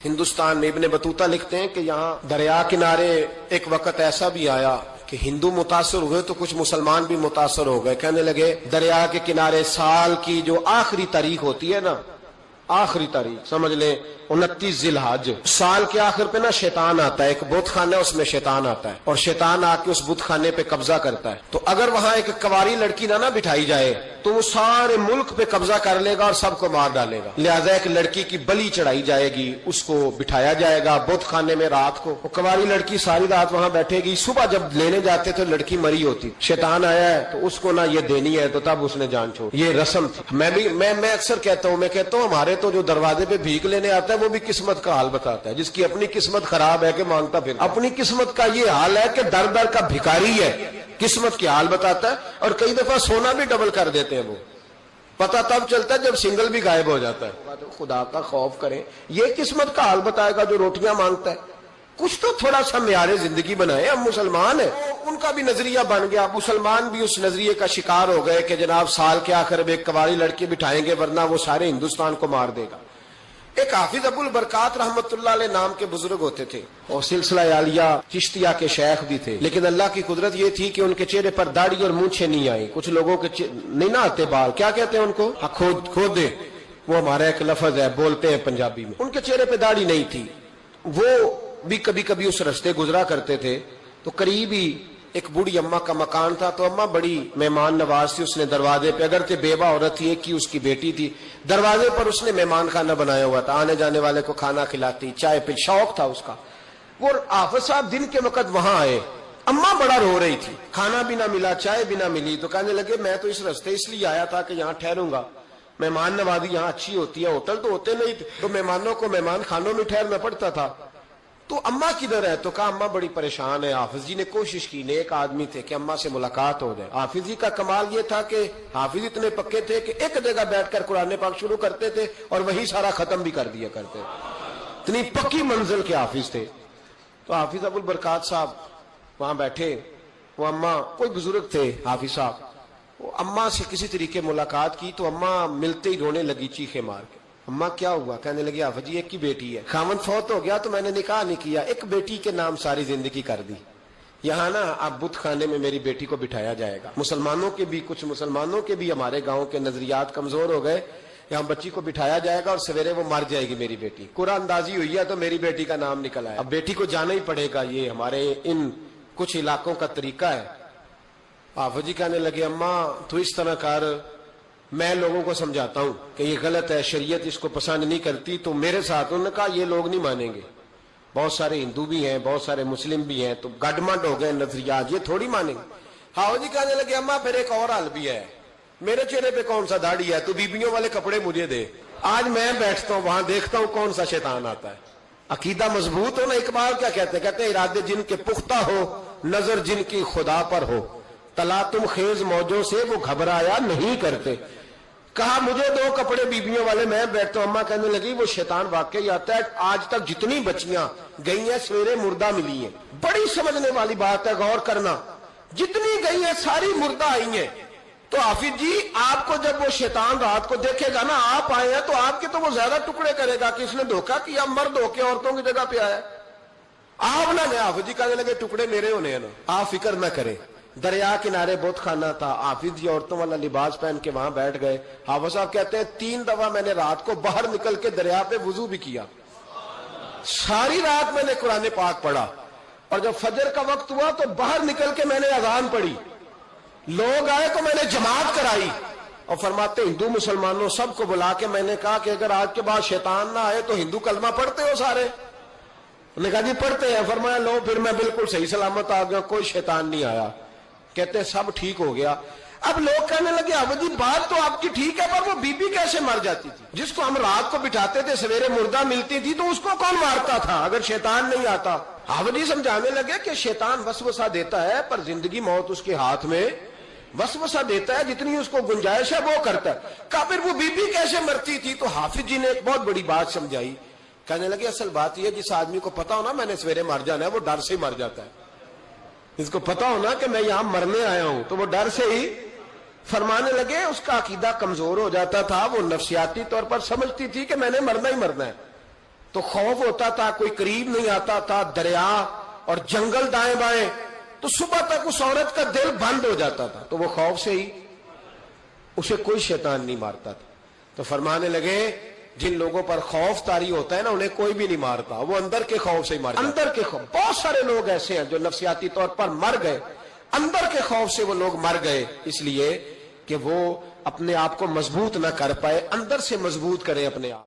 ہندوستان میں ابن بطوطہ لکھتے ہیں کہ یہاں دریا کنارے ایک وقت ایسا بھی آیا کہ ہندو متاثر ہوئے تو کچھ مسلمان بھی متاثر ہو گئے. کہنے لگے دریا کے کنارے سال کی جو آخری تاریخ ہوتی ہے نا، آخری تاریخ سمجھ لیں 29 ذی الحج، سال کے آخر پہ نا شیطان آتا ہے. ایک بت خانہ ہے، اس میں شیطان آتا ہے اور شیطان آ کے اس بت خانے پہ قبضہ کرتا ہے. تو اگر وہاں ایک کنواری لڑکی نہ بٹھائی جائے تو وہ سارے ملک پہ قبضہ کر لے گا اور سب کو مار ڈالے گا. لہذا ایک لڑکی کی بلی چڑھائی جائے گی، اس کو بٹھایا جائے گا بت خانے میں رات کو. وہ کنواری لڑکی ساری رات وہاں بیٹھے گی، صبح جب لینے جاتے تو لڑکی مری ہوتی. شیطان آیا ہے تو اس کو نا یہ دینی ہے، تو تب اس نے جان چھوڑ. یہ رسم تھی. میں اکثر کہتا ہوں ہمارے تو جو دروازے پہ بھیک لینے آتا ہے وہ بھی قسمت کا حال بتاتا ہے. جس کی اپنی قسمت خراب ہے کہ مانگتا پھر اپنی قسمت کا یہ حال ہے کہ در در کا بھکاری ہے، قسمت کی حال بتاتا ہے. اور کئی دفعہ سونا بھی ڈبل کر دیتے ہیں. وہ پتہ تب چلتا ہے جب سنگل بھی غائب ہو جاتا ہے. خدا کا خوف کریں. یہ قسمت کا حال بتائے گا جو روٹیاں مانگتا ہے. کچھ تو تھوڑا سا معیار زندگی بنائے. ہم مسلمان ہیں، ان کا بھی نظریہ بن گیا. مسلمان بھی اس نظریے کا شکار ہو گئے کہ جناب سال کے آخر میں ایک کنواری لڑکی بٹھائیں گے ورنہ وہ سارے ہندوستان کو مار دے گا. ایک حافظ ابو البرکات رحمت اللہ علیہ نام کے بزرگ ہوتے تھے اور سلسلہ عالیہ چشتیہ کے شیخ بھی تھے. لیکن اللہ کی قدرت یہ تھی کہ ان کے چہرے پر داڑھی اور مونچھیں نہیں آئی. کچھ لوگوں کے نہیں نہ آتے بال، کیا کہتے ہیں ان کو؟ کھودے. وہ ہمارا ایک لفظ ہے، بولتے ہیں پنجابی میں. ان کے چہرے پہ داڑھی نہیں تھی. وہ بھی کبھی کبھی اس رستے گزرا کرتے تھے تو قریب ہی ایک بوڑھی اماں کا مکان تھا. تو اماں بڑی مہمان نواز تھی. اس نے دروازے پہ، اگرچہ بیوہ عورت تھی، ایک ہی اس کی بیٹی تھی، دروازے پر اس نے مہمان خانہ بنایا ہوا تھا. آنے جانے والے کو کھانا کھلاتی، چائے پہ شوق تھا اس کا. وہ حافظ صاحب دن کے وقت وہاں آئے. اماں بڑا رو رہی تھی، کھانا بھی نہ ملا، چائے بھی نہ ملی. تو کہنے لگے میں تو اس رستے اس لیے آیا تھا کہ یہاں ٹھہروں گا. مہمان نوازی یہاں اچھی ہوتی ہے، ہوٹل تو ہوتے نہیں تو مہمانوں کو مہمان خانوں میں ٹھہرنا پڑتا تھا. تو اماں کدھر ہے؟ تو کہا اماں بڑی پریشان ہے. حافظ جی نے کوشش کی، نیک آدمی تھے، کہ اماں سے ملاقات ہو جائے. حافظ جی کا کمال یہ تھا کہ حافظ اتنے پکے تھے کہ ایک جگہ بیٹھ کر قرآن پاک شروع کرتے تھے اور وہی سارا ختم بھی کر دیا کرتے. اتنی پکی منزل کے حافظ تھے. تو حافظ ابو البرکات صاحب وہاں بیٹھے. وہ اماں کوئی بزرگ تھے حافظ صاحب. وہ اماں سے کسی طریقے ملاقات کی تو اماں ملتے ہی رونے لگی چیخے مار کے. اماں کیا ہوا؟ کہنے لگی حافظ جی ایک کی بیٹی ہے، خاوند فوت ہو گیا تو میں نے نکاح نہیں کیا، ایک بیٹی کے نام ساری زندگی کر دی. یہاں نا اب بت خانے میں میری بیٹی کو بٹھایا جائے گا. مسلمانوں کے بھی، کچھ مسلمانوں کے بھی ہمارے گاؤں کے نظریات کمزور ہو گئے. یہاں بچی کو بٹھایا جائے گا اور سویرے وہ مر جائے گی میری بیٹی. قرآن اندازی ہوئی ہے تو میری بیٹی کا نام نکل آیا. اب بیٹی کو جانا ہی پڑے گا. یہ ہمارے ان کچھ علاقوں کا طریقہ ہے. حافظ جی کہنے لگے اماں تو اس طرح کر، میں لوگوں کو سمجھاتا ہوں کہ یہ غلط ہے، شریعت اس کو پسند نہیں کرتی. تو میرے ساتھ انہوں نے کہا یہ لوگ نہیں مانیں گے. بہت سارے ہندو بھی ہیں، بہت سارے مسلم بھی ہیں، تو گڈمنڈ ہو گئے نظریات، یہ تھوڑی مانیں گے. حافظ جی کہنے لگے اماں پھر ایک اور حل بھی ہے. میرے چہرے پہ کون سا داڑھی ہے؟ تو بیبیوں والے کپڑے مجھے دے. آج میں بیٹھتا ہوں وہاں، دیکھتا ہوں کون سا شیطان آتا ہے. عقیدہ مضبوط ہو نا. اقبال کیا کہتے ہیں ارادے جن کے پختہ ہو، نظر جن کی خدا پر ہو، تلاطم خیز موجوں سے وہ گھبرایا نہیں کرتے. کہا مجھے دو کپڑے بیبیوں والے، میں بیٹھتا ہوں. اماں کہنے لگی وہ شیطان واقعی آتا ہے. آج تک جتنی بچیاں گئی ہیں سویرے مردہ ملی ہیں. بڑی سمجھنے والی بات ہے، غور کرنا. جتنی گئی ہیں ساری مردہ آئی ہیں. تو حافظ جی آپ کو جب وہ شیطان رات کو دیکھے گا نا، آپ آئے ہیں تو آپ کے تو وہ زیادہ ٹکڑے کرے گا کہ اس نے دھوکہ کیا، مرد ہو کے عورتوں کی جگہ پہ آیا. آپ نہ گئے. حافظ جی کہنے لگے ٹکڑے میرے ہونے ہیں نا، آپ فکر نہ کریں. دریا کنارے بت خانہ تھا. حافظ جی عورتوں والا لباس پہن کے وہاں بیٹھ گئے. حافظ صاحب کہتے ہیں 3 دفعہ میں نے رات کو باہر نکل کے دریا پہ وضو بھی کیا. ساری رات میں نے قرآن پاک پڑھا اور جب فجر کا وقت ہوا تو باہر نکل کے میں نے اذان پڑھی. لوگ آئے تو میں نے جماعت کرائی. اور فرماتے ہندو مسلمانوں سب کو بلا کے میں نے کہا کہ اگر آج کے بعد شیطان نہ آئے تو ہندو کلمہ پڑھتے ہو سارے؟ انہوں نے کہا جی پڑھتے ہیں. فرمایا لو پھر میں بالکل صحیح سلامت آ گیا، کوئی شیطان نہیں آیا. کہتے سب ٹھیک ہو گیا. اب لوگ کہنے لگے حافظ جی بات تو آپ کی ٹھیک ہے پر وہ بی بی کیسے مر جاتی تھی؟ جس کو ہم رات کو بٹھاتے تھے سویرے مردہ ملتی تھی تو اس کو کون مارتا تھا اگر شیطان نہیں آتا؟ حافظ جی سمجھانے لگے کہ شیطان وسوسہ دیتا ہے پر زندگی موت اس کے ہاتھ میں. وسوسہ دیتا ہے، جتنی اس کو گنجائش ہے وہ کرتا ہے. کہا پھر وہ بی بی کیسے مرتی تھی؟ تو حافظ جی نے ایک بہت بڑی بات سمجھائی. کہنے لگے اصل بات یہ جس آدمی کو پتا ہو نا میں نے سویرے مر جانا ہے وہ ڈر سے ہی مر جاتا ہے. جس کو پتا ہو نا کہ میں یہاں مرنے آیا ہوں تو وہ ڈر سے ہی. فرمانے لگے اس کا عقیدہ کمزور ہو جاتا تھا، وہ نفسیاتی طور پر سمجھتی تھی کہ میں نے مرنا ہی مرنا ہے. تو خوف ہوتا تھا، کوئی قریب نہیں آتا تھا، دریا اور جنگل دائیں بائیں، تو صبح تک اس عورت کا دل بند ہو جاتا تھا، تو وہ خوف سے ہی اسے کوئی شیطان نہیں مارتا تھا۔ تو فرمانے لگے جن لوگوں پر خوف طاری ہوتا ہے نا انہیں کوئی بھی نہیں مارتا، وہ اندر کے خوف سے ہی مار جاتا ہے۔ اندر کے خوف، بہت سارے لوگ ایسے ہیں جو نفسیاتی طور پر مر گئے، اندر کے خوف سے وہ لوگ مر گئے، اس لیے کہ وہ اپنے آپ کو مضبوط نہ کر پائے، اندر سے مضبوط کریں اپنے آپ۔